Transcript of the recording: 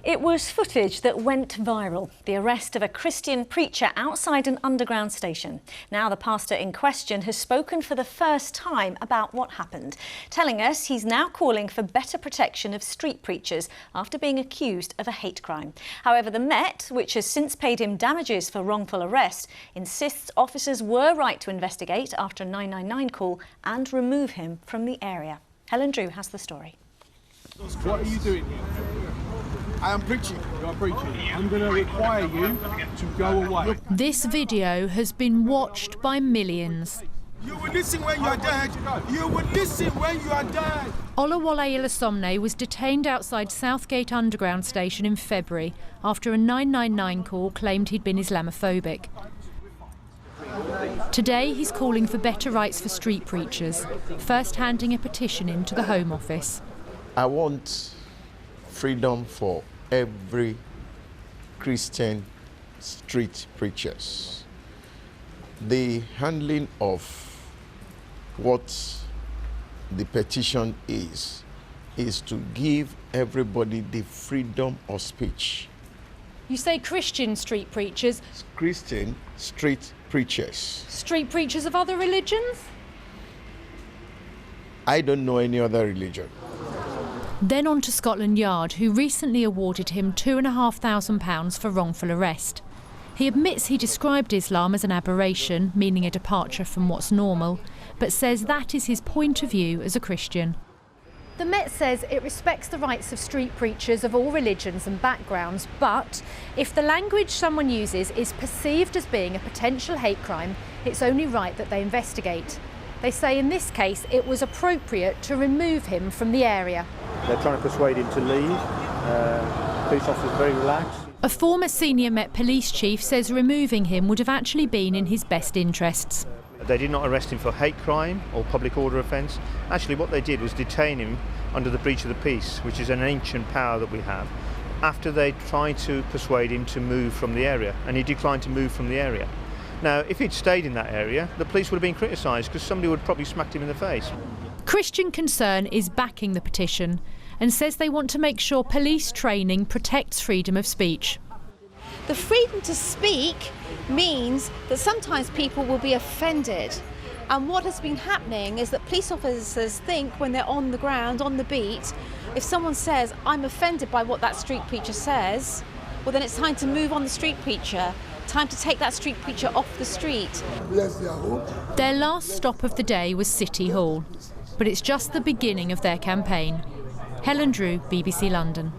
It was footage that went viral, the arrest of a Christian preacher outside an underground station. Now the pastor in question has spoken for the first time about what happened, telling us he's now calling for better protection of street preachers after being accused of a hate crime. However, the Met, which has since paid him damages for wrongful arrest, insists officers were right to investigate after a 999 call and remove him from the area. Helen Drew has the story. What are you doing here? I am preaching. You are preaching. I'm going to require you to go away. This video has been watched by millions. You will listen when you are dead. You will listen when you are dead. Olawale Ilasomne was detained outside Southgate Underground Station in February after a 999 call claimed he'd been Islamophobic. Today he's calling for better rights for street preachers, first handing a petition in to the Home Office. I want freedom for every Christian street preachers. The handling of what the petition is to give everybody the freedom of speech. You say Christian street preachers? Christian street preachers. Street preachers of other religions? I don't know any other religion. Then on to Scotland Yard, who recently awarded him £2,500 for wrongful arrest. He admits he described Islam as an aberration, meaning a departure from what's normal, but says that is his point of view as a Christian. The Met says it respects the rights of street preachers of all religions and backgrounds, but if the language someone uses is perceived as being a potential hate crime, it's only right that they investigate. They say in this case it was appropriate to remove him from the area. They're trying to persuade him to leave. Police officers very relaxed. A former senior Met police chief says removing him would have actually been in his best interests. They did not arrest him for hate crime or public order offence. Actually what they did was detain him under the breach of the peace, which is an ancient power that we have, after they tried to persuade him to move from the area, and he declined to move from the area. Now, if he'd stayed in that area, the police would have been criticised because somebody would have probably smacked him in the face. Christian Concern is backing the petition and says they want to make sure police training protects freedom of speech. The freedom to speak means that sometimes people will be offended. And what has been happening is that police officers think when they're on the ground, on the beat, if someone says, I'm offended by what that street preacher says, well then it's time to move on the street preacher, time to take that street preacher off the street. Their last stop of the day was City Hall, but it's just the beginning of their campaign. Helen Drew, BBC London.